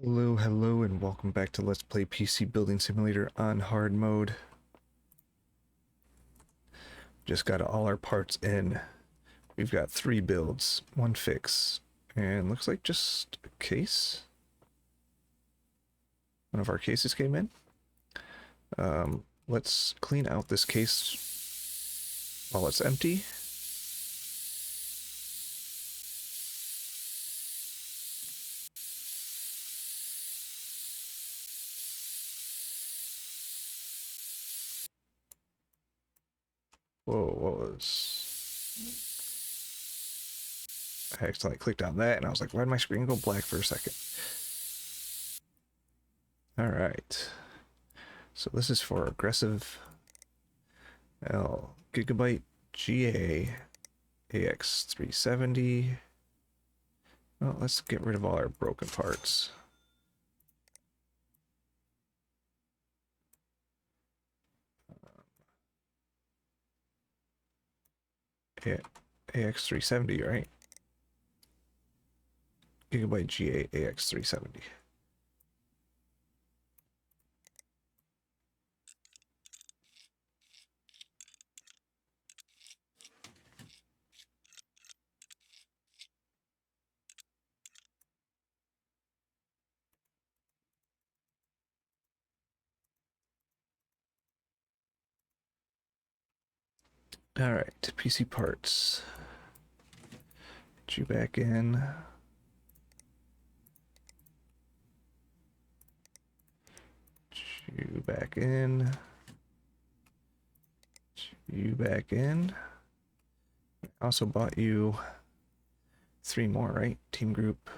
Hello, and welcome back to Let's Play PC Building Simulator on hard mode. Just got all our parts in. We've got 3 builds, 1 fix, and looks like just a case. One of our cases came in. Let's clean out this case while it's empty. Whoa, what was... I accidentally clicked on that and I was like, why did my screen go black for a second? Alright. So this is for Aggressive L Gigabyte GA AX370. Well, let's get rid of all our broken parts. AX370, right? Gigabyte GA AX370. Alright, PC parts. Get you back in. Get you back in. Get you back in. I also bought you 3 more, right? Team group.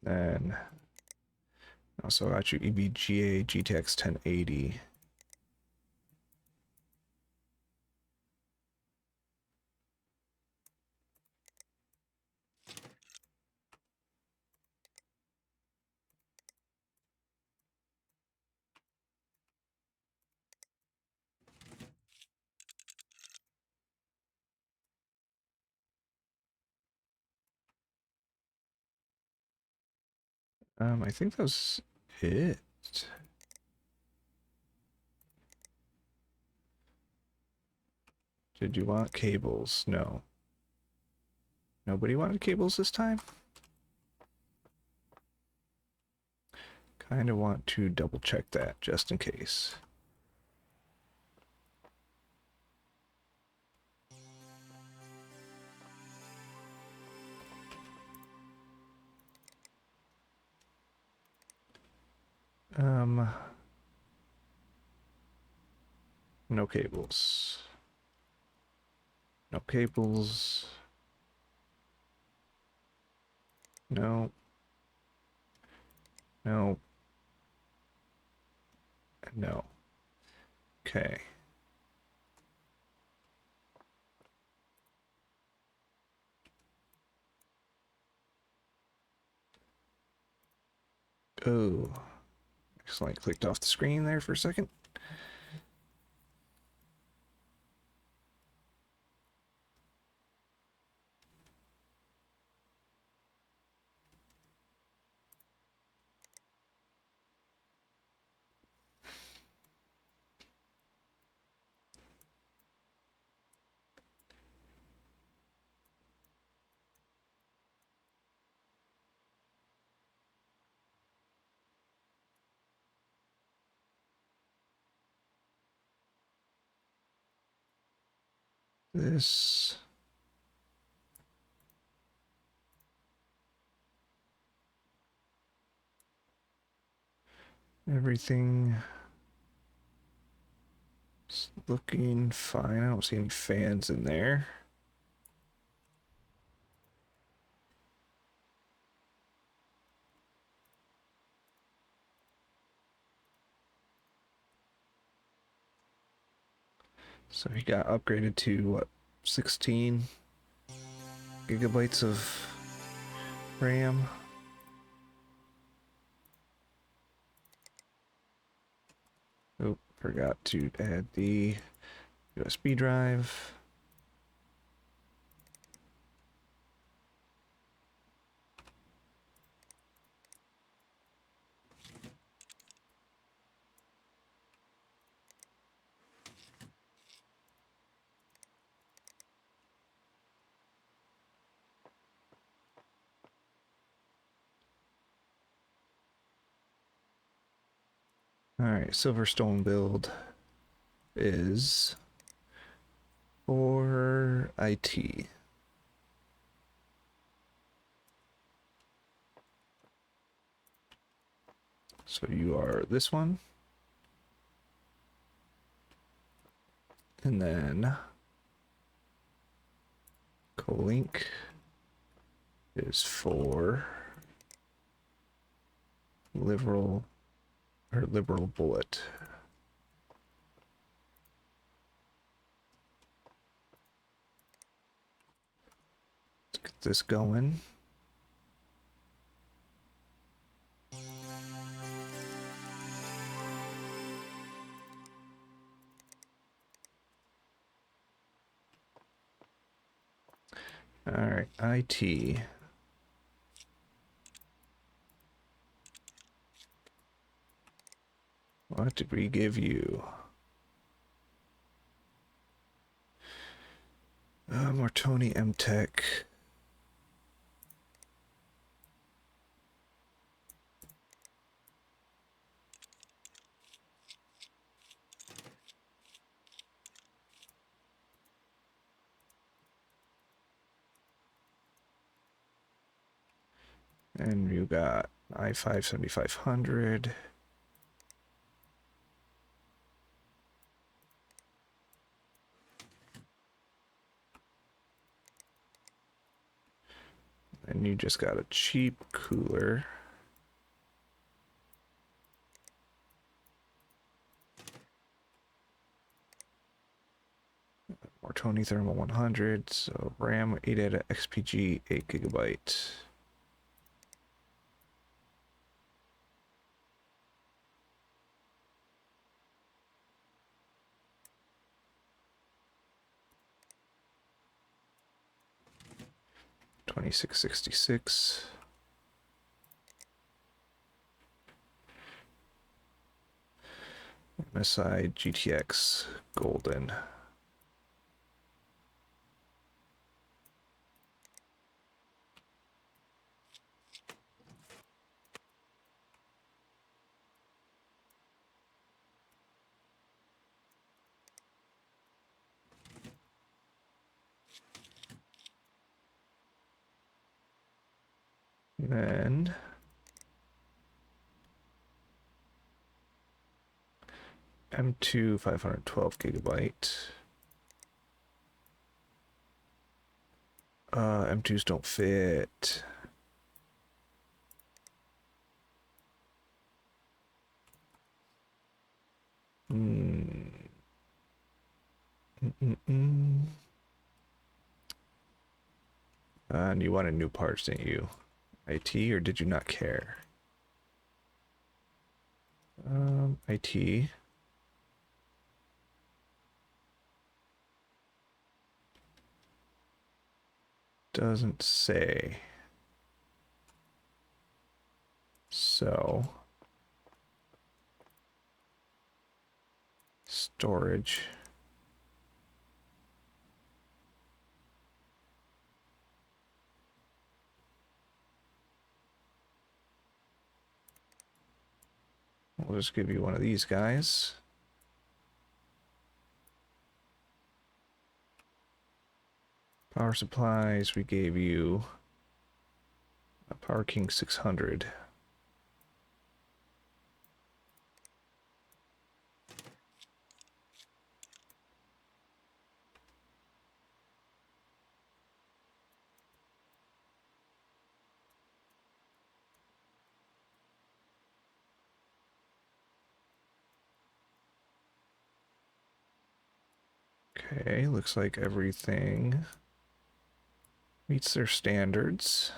Then also got you EVGA GTX 1080. I think that was it. Did you want cables? No. Nobody wanted cables this time? Kind of want to double check that just in case. No cables. No cables. No. No. No. Okay. Oh. Accidentally clicked off the screen there for a second. This. Everything is looking fine. I don't see any fans in there. So he got upgraded to what, 16 gigabytes of RAM. Forgot to add the USB drive. Alright, Silverstone build is for IT. So you are this one. And then Colink is for liberal bullet. Let's get this going. All right, IT. What did we give you? Martoni MTech. And you got i5 7500. And you just got a cheap cooler. Martoni Thermal 100. So RAM 8 ATA XPG 8 gigabyte. $2666. MSI GTX Golden. And M2 512 gigabyte. M2s don't fit. And you wanted new parts, didn't you? IT, or did you not care? IT. Doesn't say. So. Storage. We'll just give you one of these guys. Power supplies, we gave you a Power King 600. Okay, looks like everything meets their standards.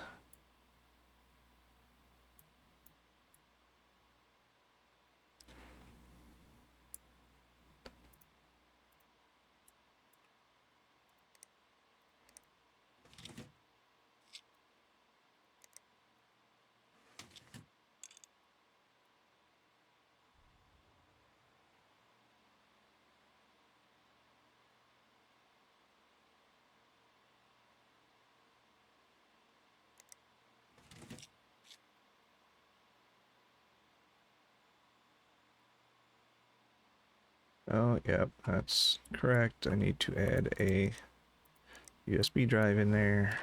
Oh, yep, that's correct. I need to add a USB drive in there.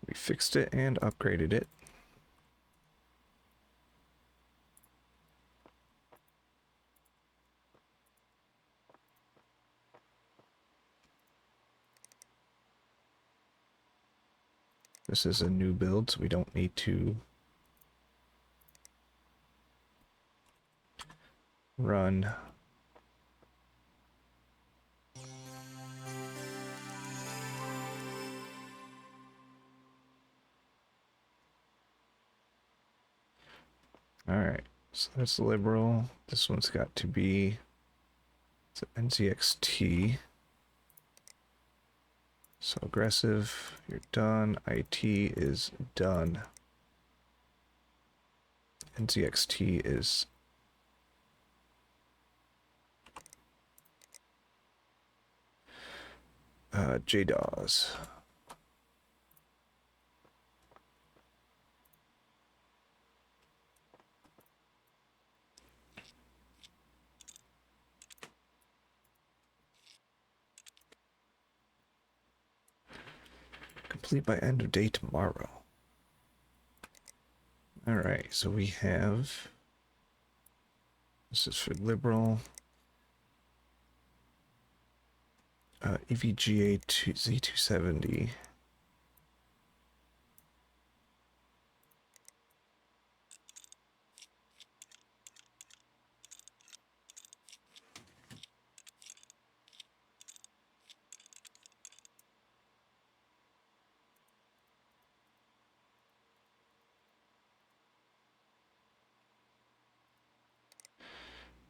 We fixed it and upgraded it. This is a new build, so we don't need to run. Alright, so that's liberal. This one's got to be NZXT. So aggressive, you're done. IT is done. NZXT is JDAWs. Complete by end of day tomorrow. Alright, so we have... This is for liberal. EVGA Z270.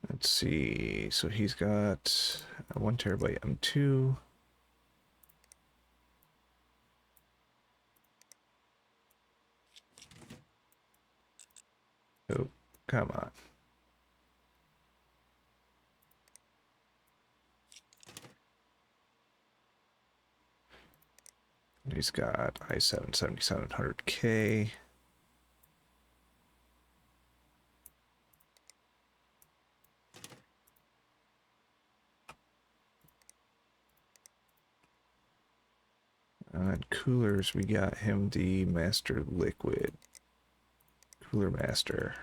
Let's see. So he's got a 1 terabyte M2. Oh, come on. He's got i7 7700K. And coolers, we got him the Master Liquid. Cooler Master.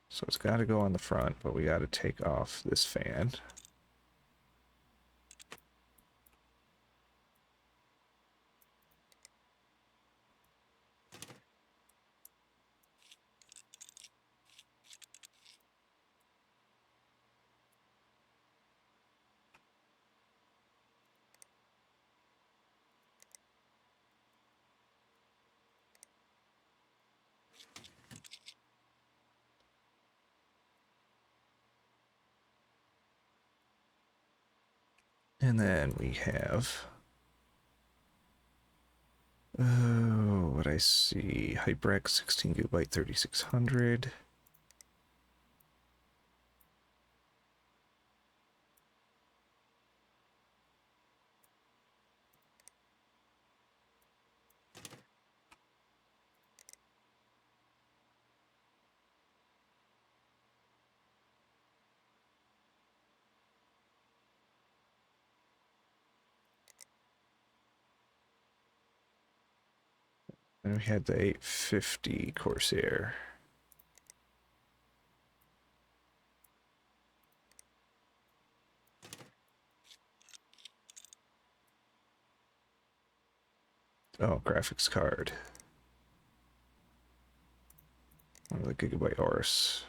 So it's got to go on the front, but we got to take off this fan. And then we have... Oh, what I see. HyperX 16 gigabyte 3600. And we had the 850 Corsair. Oh, graphics card. One of the Gigabyte Aorus.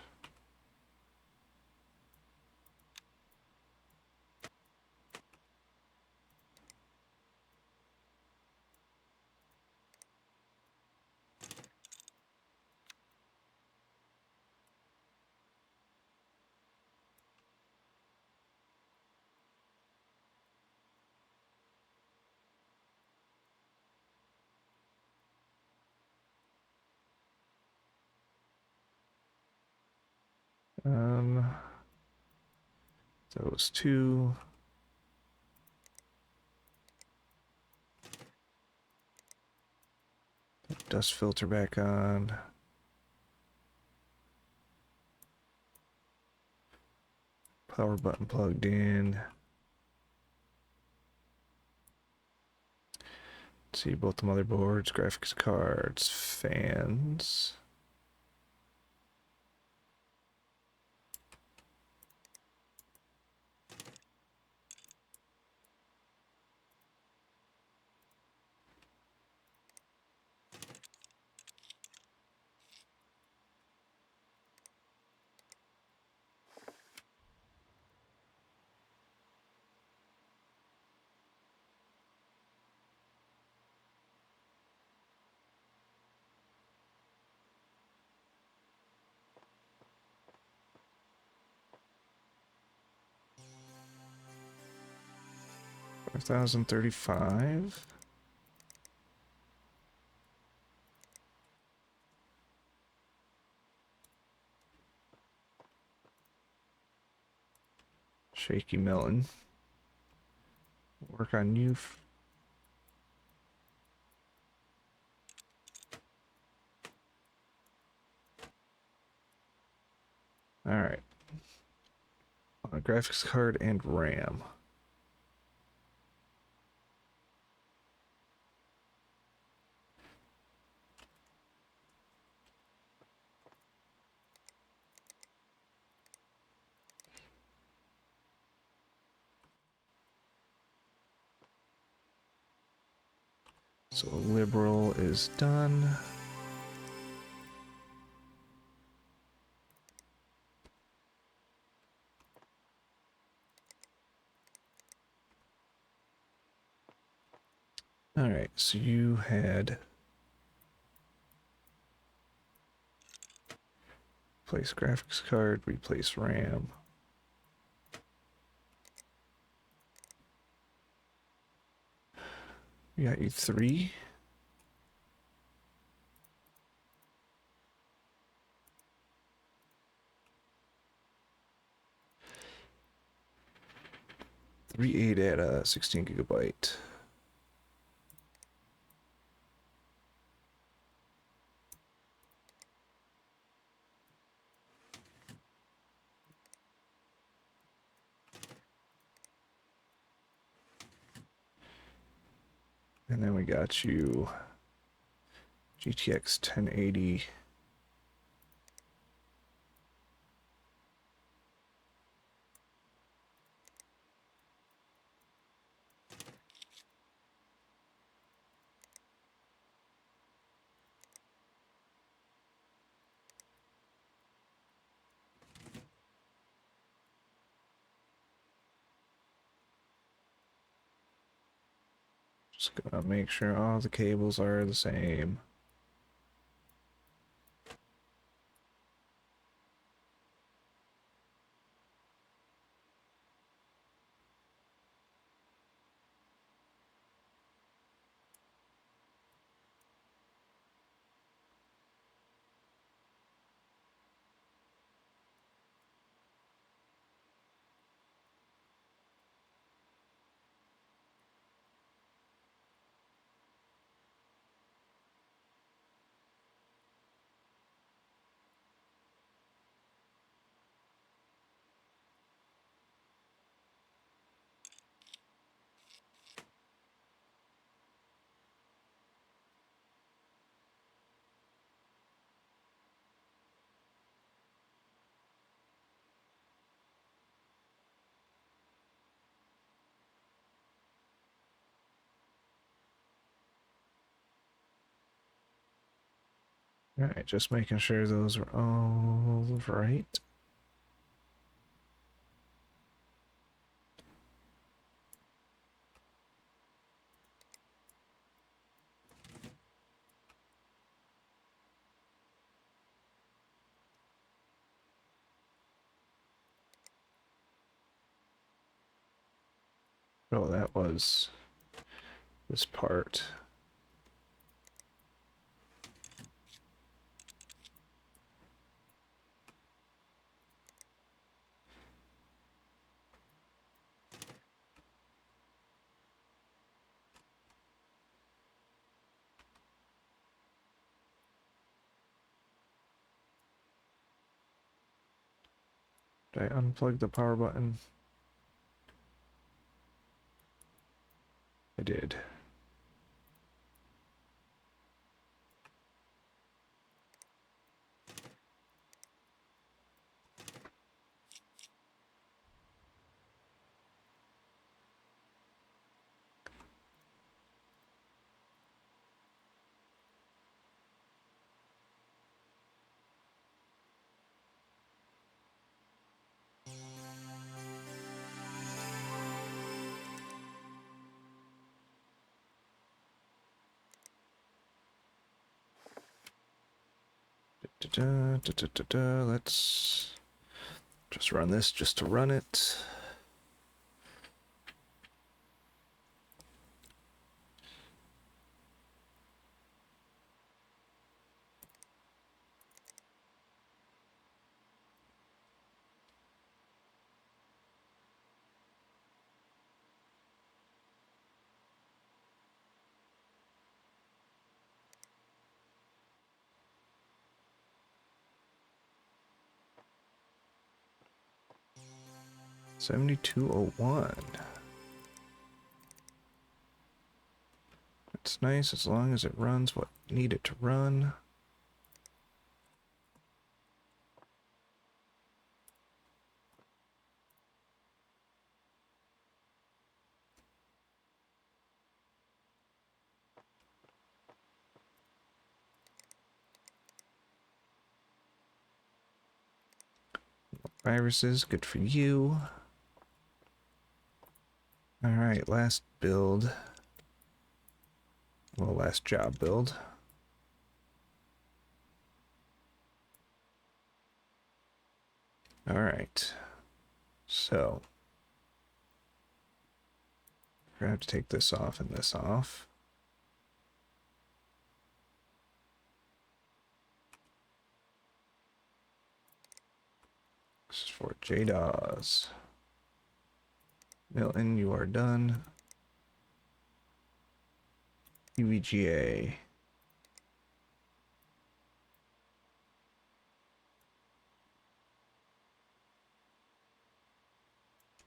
Um, those two. Dust filter back on. Power button plugged in. See both the motherboards, graphics cards, fans. $5,035. Shaky melon. Work on you. All right. Graphics card and RAM. So liberal is done. All right, so you had replace graphics card, replace RAM. We got you 3. Three 8 at a 16 gigabyte. And then we got you GTX 1080. Just gonna make sure all the cables are the same. All right, just making sure those are all right. Oh, that was this part. Did I unplug the power button? I did. Let's just run this just to run it. $72.01. It's nice as long as it runs what you need it to run. Viruses, good for you. Alright, last build. Well, last job build. Alright. So. We're gonna have to take this off and this off. This is for JDAWs. Milton, you are done. UVGA.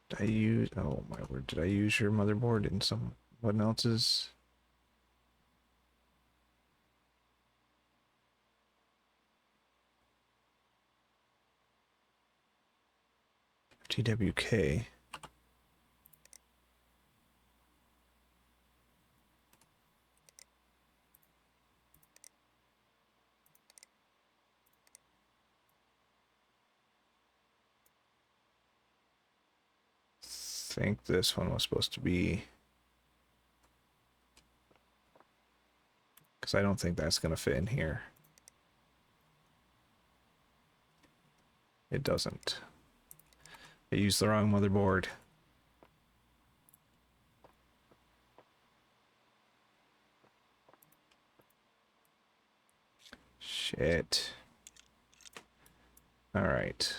Did I use, oh my word, did I use your motherboard in someone else's? TWK. I think this one was supposed to be, because I don't think that's going to fit in here. It doesn't. I used the wrong motherboard. Shit. All right.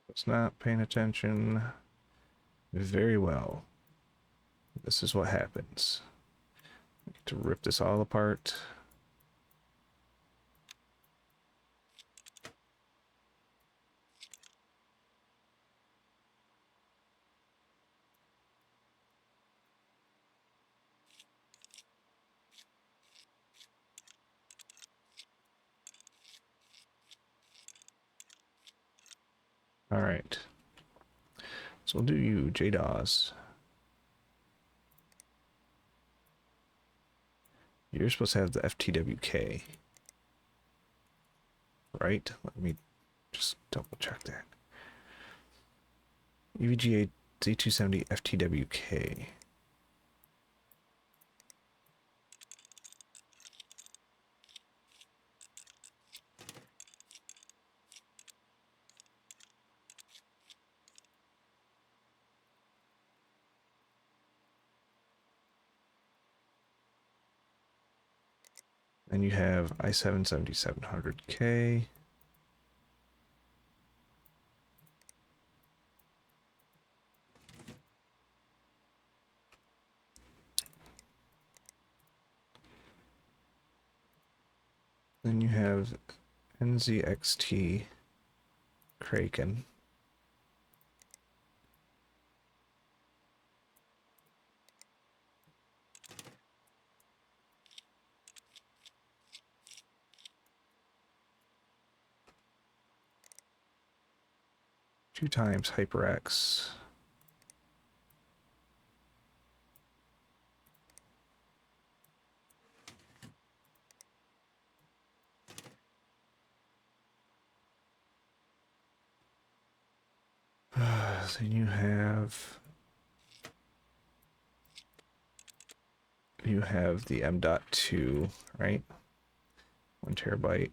It's not paying attention very well. This is what happens. To rip this all apart. All right. So we'll do you, JDAWs. You're supposed to have the FTWK. Right? Let me just double check that. UVGA Z270 FTWK. Then you have i7 7700K. Then you have NZXT Kraken. Two times HyperX. Then you have the M.2, right? 1 terabyte.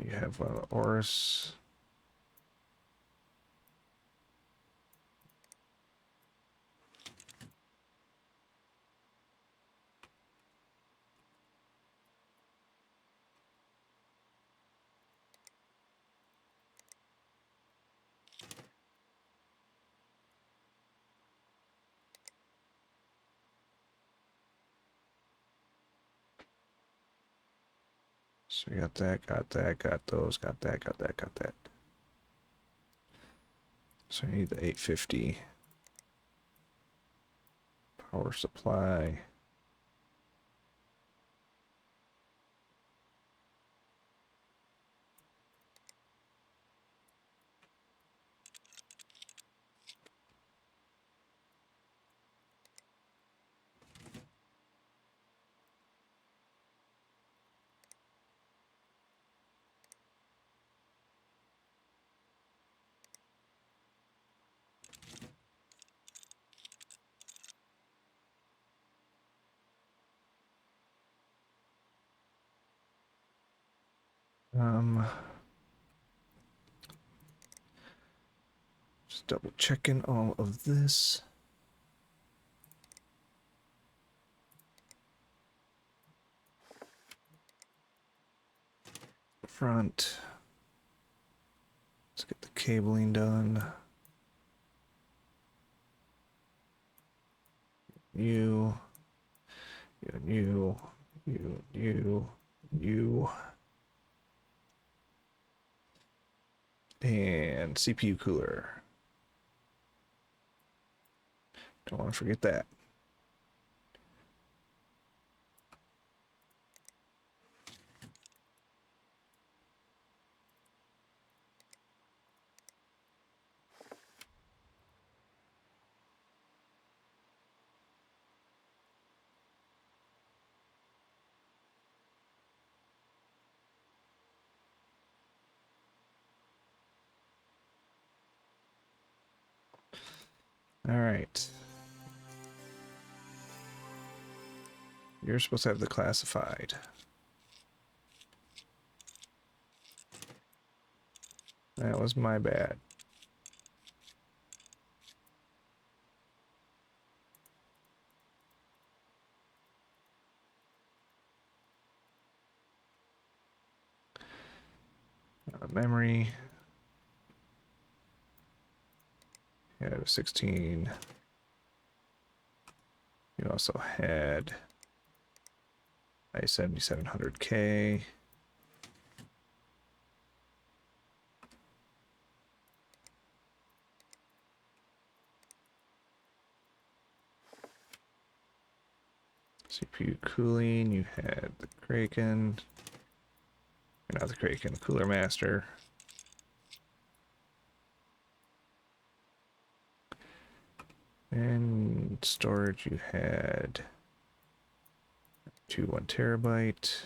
You have Aorus. So we got that, got those, got that, got that, got that. So I need the 850 power supply. Just double checking all of this. Front. Let's get the cabling done. You, you, and CPU cooler. Don't want to forget that. All right. You're supposed to have the classified. That was my bad. Memory. Yeah, 16. You also had i7700K. CPU cooling, you had the Kraken. Not the Kraken, Cooler Master. And storage, you had 1 terabyte.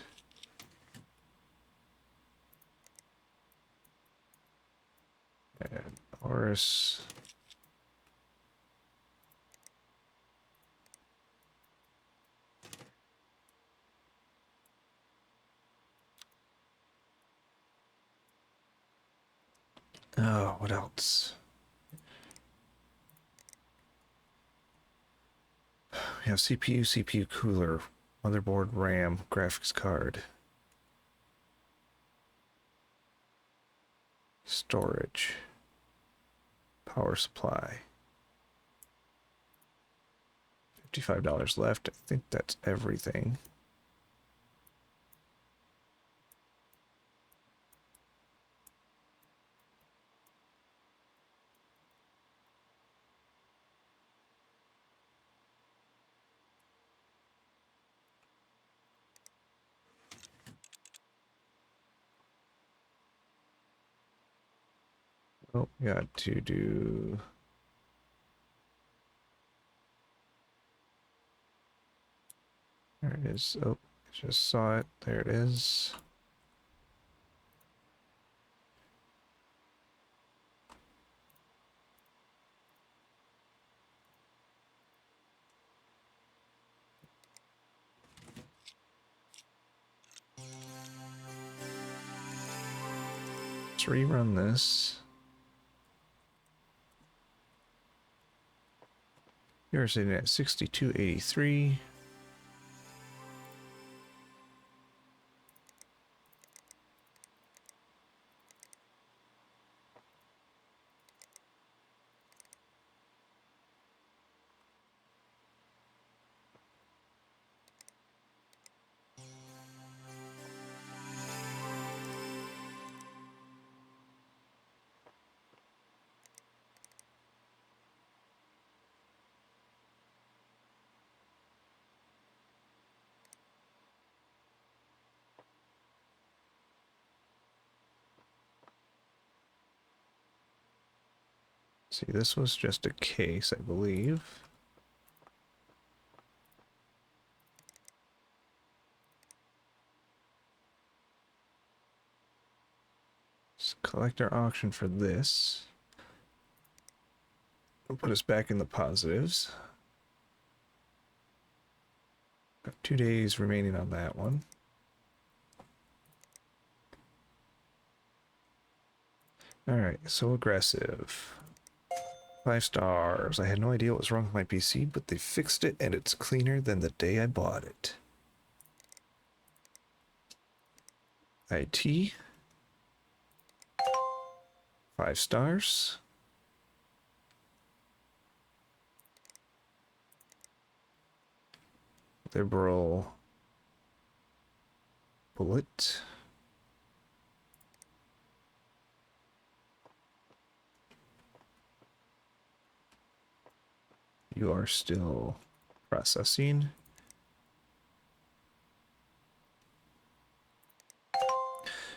And Aorus. Oh, what else? We have CPU, CPU cooler, motherboard, RAM, graphics card, storage, power supply. $55 left. I think that's everything. Oh, we got to do... There it is. Oh, I just saw it. There it is. Let's rerun this. You're sitting at 6283. See, this was just a case, I believe. Let's collect our auction for this. We'll put us back in the positives. Got 2 days remaining on that one. Alright, so aggressive. 5 stars. I had no idea what was wrong with my PC, but they fixed it and it's cleaner than the day I bought it. IT. 5 stars. Liberal. Bullet. You are still processing.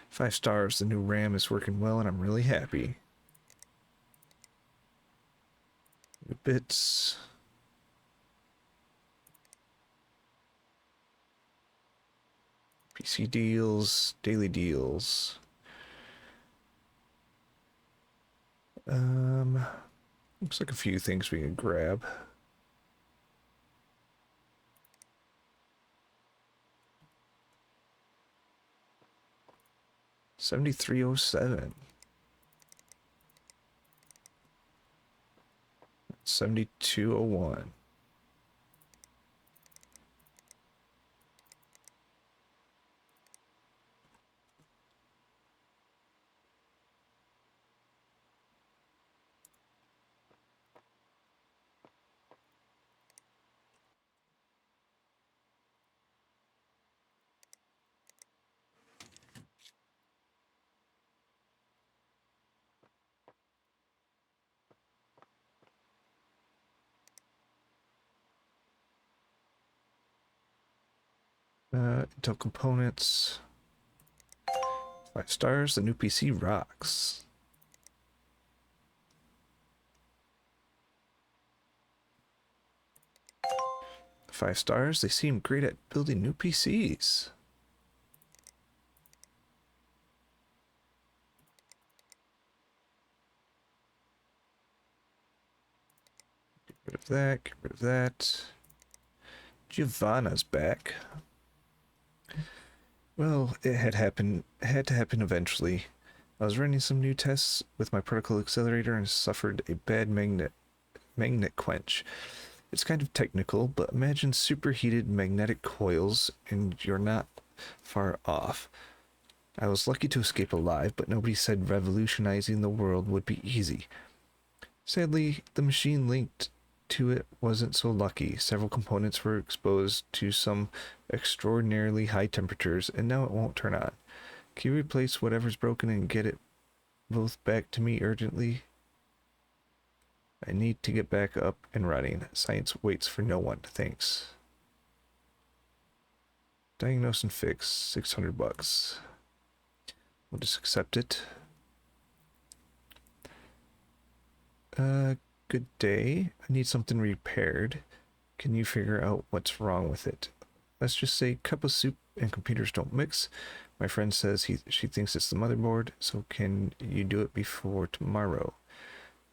Five stars. The new RAM is working well and I'm really happy. New bits. PC deals, daily deals. Looks like a few things we can grab. $73.07. 72.01. Intel components. 5 stars. The new PC rocks. Five stars. They seem great at building new PCs. Get rid of that. Get rid of that. Giovanna's back. Well, it had to happen eventually. I was running some new tests with my particle accelerator and suffered a bad magnet quench. It's kind of technical, but imagine superheated magnetic coils and you're not far off. I was lucky to escape alive, but nobody said revolutionizing the world would be easy. Sadly, the machine linked to it wasn't so lucky. Several components were exposed to some extraordinarily high temperatures, and now it won't turn on. Can you replace whatever's broken and get it both back to me urgently? I need to get back up and running. Science waits for no one. Thanks. Diagnose and fix. $600. We'll just accept it. Good day. I need something repaired. Can you figure out what's wrong with it? Let's just say cup of soup and computers don't mix. My friend says she thinks it's the motherboard, so can you do it before tomorrow?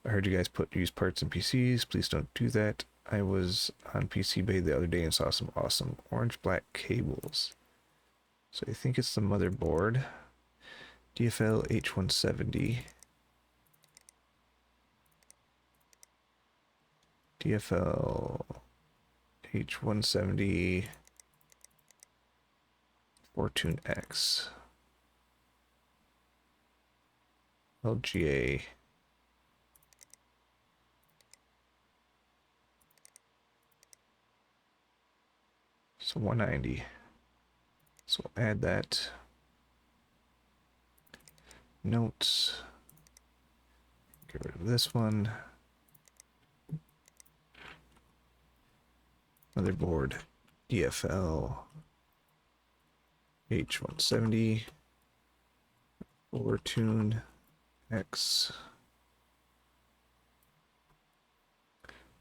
I heard you guys put used parts in PCs. Please don't do that. I was on PC Bay the other day and saw some awesome orange-black cables. So I think it's the motherboard. DFL H170. DFL H170 Fortune X. LGA. So 190. So we'll add that. Notes. Get rid of this one. Motherboard. DFL H170 Fortune X.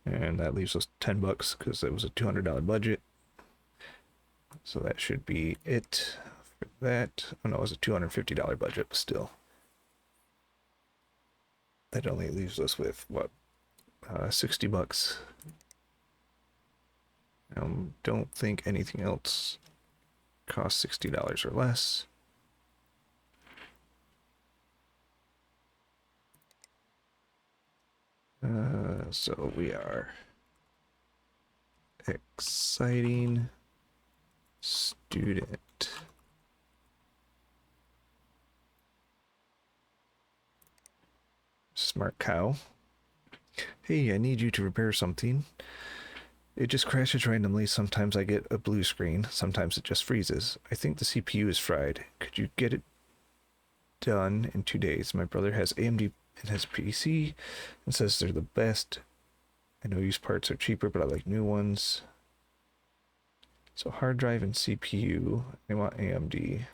And that leaves us $10 because it was a $200 budget. So that should be it for that. Oh no, it was a $250 budget, but still. That only leaves us with what? $60. Don't think anything else costs $60 or less. So we are exciting student. Smart cow. Hey, I need you to repair something. It just crashes randomly. Sometimes I get a blue screen. Sometimes it just freezes. I think the CPU is fried. Could you get it done in 2 days? My brother has AMD in his PC and says they're the best. I know used parts are cheaper, but I like new ones. So hard drive and CPU. I want AMD.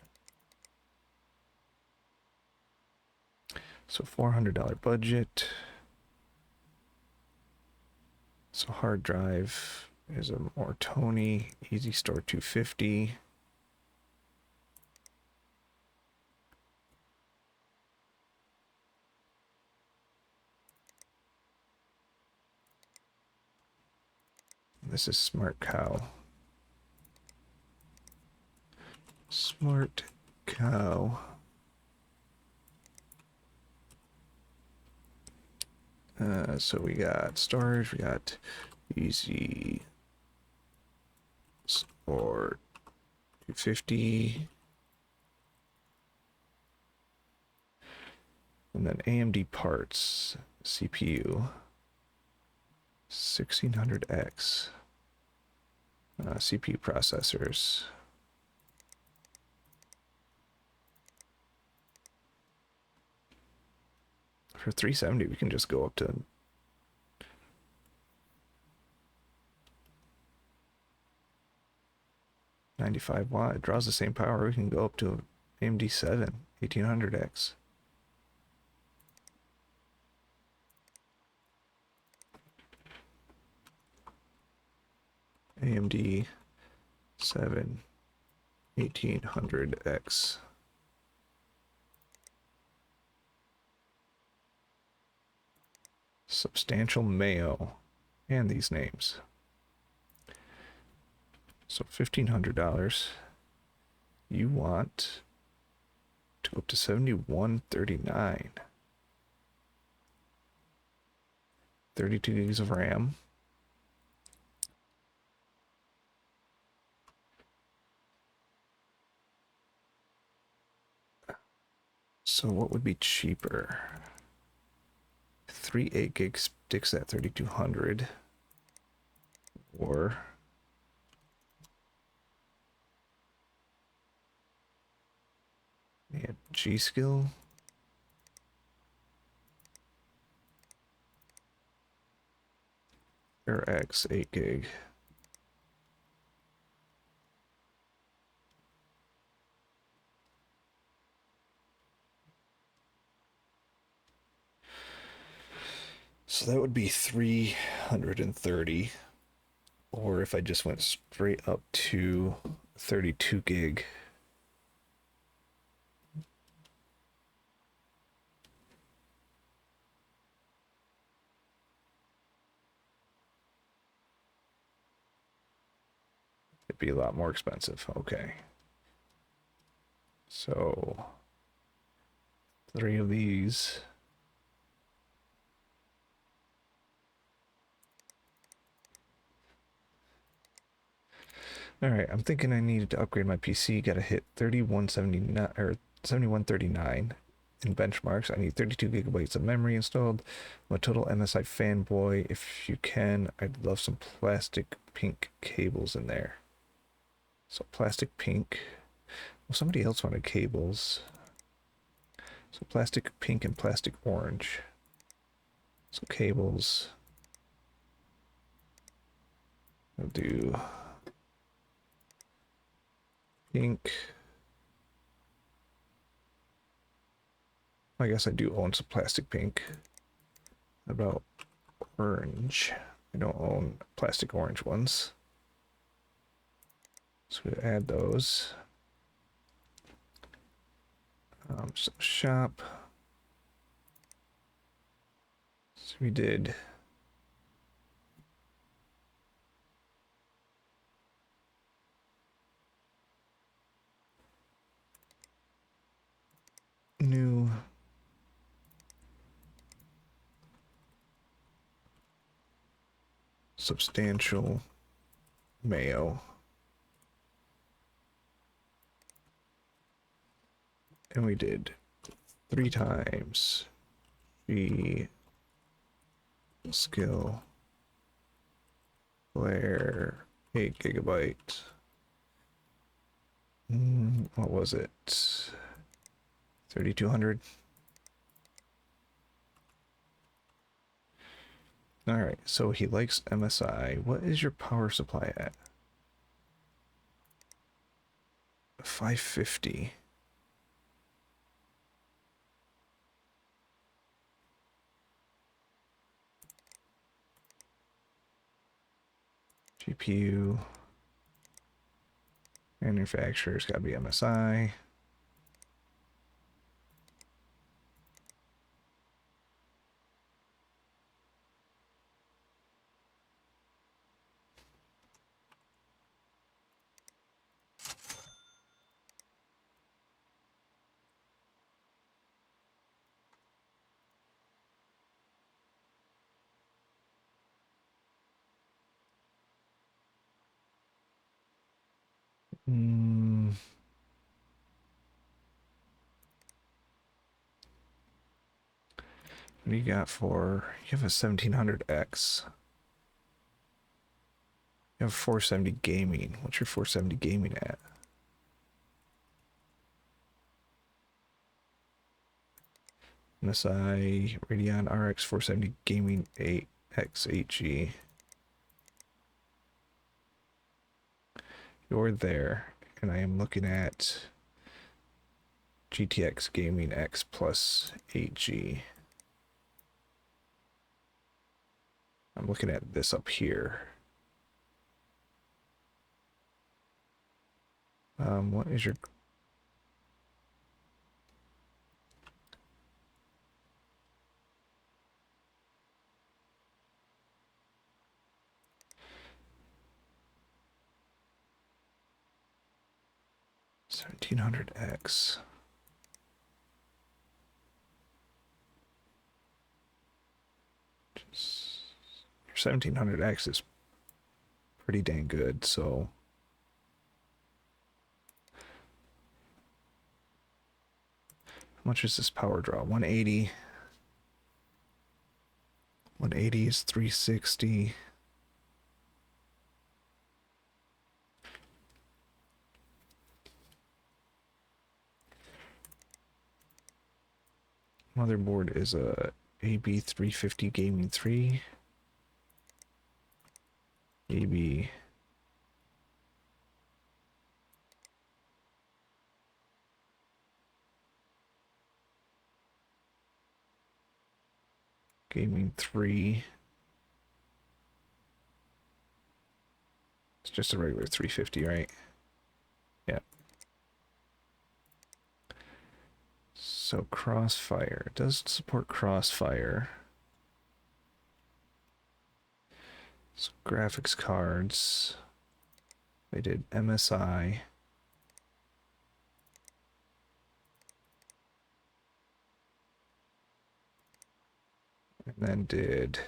So $400 budget. So hard drive is a Mortoni Easy Store 250. This is Smart Cow. Smart Cow. So we got storage, we got Easy Store 250. And then AMD parts, CPU 1600X, CPU processors. For 370, we can just go up to 95 watt. It draws the same power. We can go up to AMD 7 1800X. AMD 7 1800X. Substantial Mayo, and these names. So $1,500. You want to go up to 7139. 32 gigs of RAM. So what would be cheaper? 3 8 gig sticks at 3200, or yeah, G Skill. Or X 8 gig. So that would be 330. Or if I just went straight up to 32 gig. It'd be a lot more expensive. Okay. So 3 of these. All right, I'm thinking I needed to upgrade my PC. Got to hit 3179 or 7139 in benchmarks. I need 32 gigabytes of memory installed. I'm a total MSI fanboy. If you can, I'd love some plastic pink cables in there. So plastic pink. Well, somebody else wanted cables. So plastic pink and plastic orange. So cables. I'll do pink. I guess I do own some plastic pink. What about orange? I don't own plastic orange ones. So we add those. So shop. So we did new substantial mayo. And we did 3 times G skill flare 8 gigabyte. What was it? 3200. All right, so he likes MSI. What is your power supply at? 550. GPU. Manufacturer's got to be MSI. What do you got for... You have a 1700X. You have 470 gaming. What's your 470 gaming at? MSI Radeon RX 470 Gaming 8X8G. You're there, and I am looking at GTX Gaming X plus 8G. I'm looking at this up here. What is your... $1700X. Your 1700X is pretty dang good, so... much is this power draw? 180. 180 is 360. Motherboard is a AB350 Gaming 3. AB Gaming 3. It's just a regular 350, right? Yeah. So Crossfire. It does support Crossfire. So graphics cards. They did MSI. And then did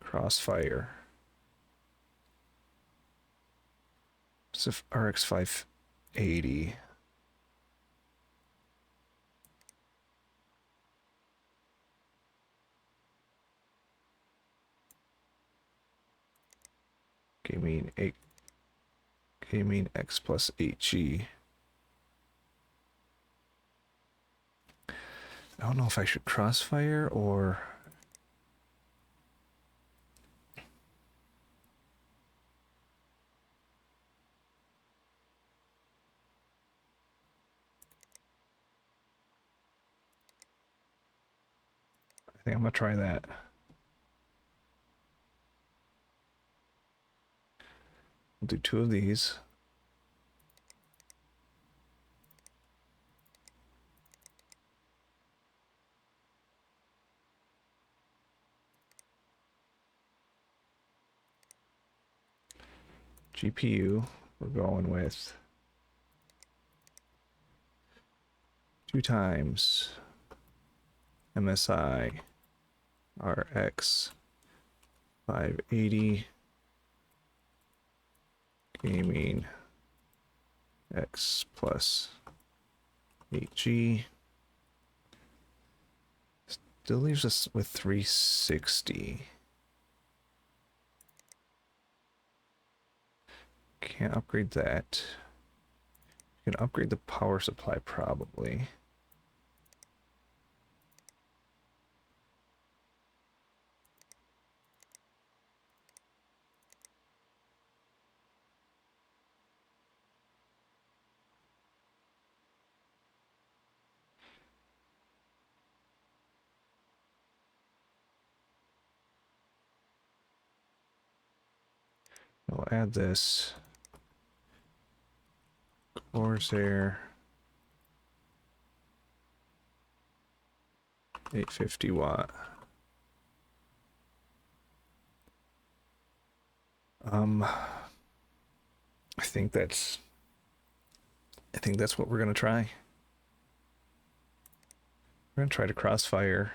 Crossfire. So RX 580. Gaming X plus 8G. I don't know if I should Crossfire or... I think I'm gonna try that. We'll do 2 of these. GPU, we're going with 2 times MSI RX 580 Gaming X plus 8G. Still leaves us with 360. Can't upgrade that. You can upgrade the power supply probably. We'll add this Corsair 850 watt. I think that's what we're gonna try. We're gonna try to Crossfire.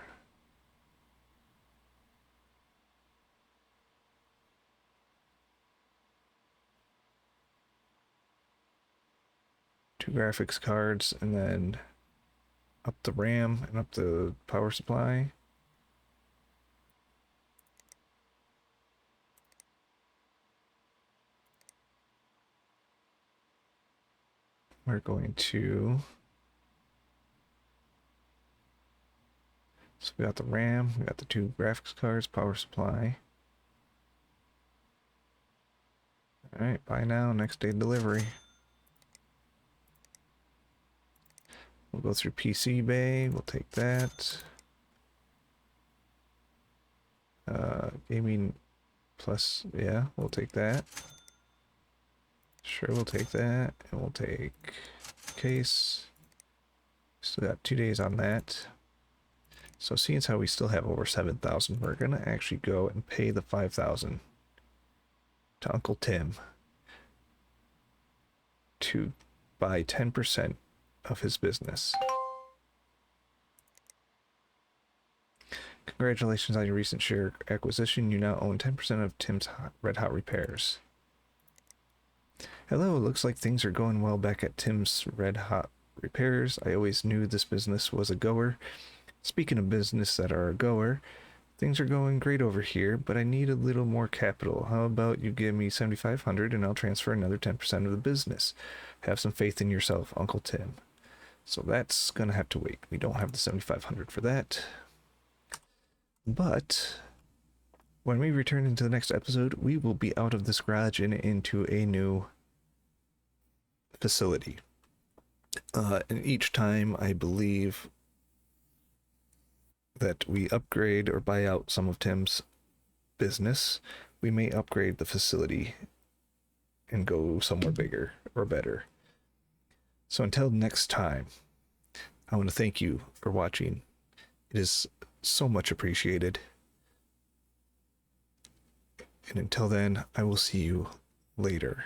Two graphics cards and then up the RAM and up the power supply. We're going to... So we got the RAM, we got the 2 graphics cards, power supply. Alright, buy now, next day delivery. We'll go through PC Bay, we'll take that. Gaming plus, yeah, we'll take that. Sure, we'll take that, and we'll take case. Still got 2 days on that. So seeing as how we still have over 7,000, we're gonna actually go and pay the 5,000 to Uncle Tim to buy 10% of his business. Congratulations on your recent share acquisition. You now own 10% of Tim's Red Hot Repairs. Hello, it looks like things are going well back at Tim's Red Hot repairs. I always knew this business was a goer. Speaking of business that are a goer, things are going great over here, but I need a little more capital. How about you give me 7,500 and I'll transfer another 10% of the business. Have some faith in yourself, Uncle Tim. So that's gonna have to wait. We don't have the 7,500 for that. But when we return into the next episode, we will be out of this garage and into a new facility. And each time, I believe that we upgrade or buy out some of Tim's business, we may upgrade the facility and go somewhere bigger or better. So until next time, I want to thank you for watching. It is so much appreciated. And until then, I will see you later.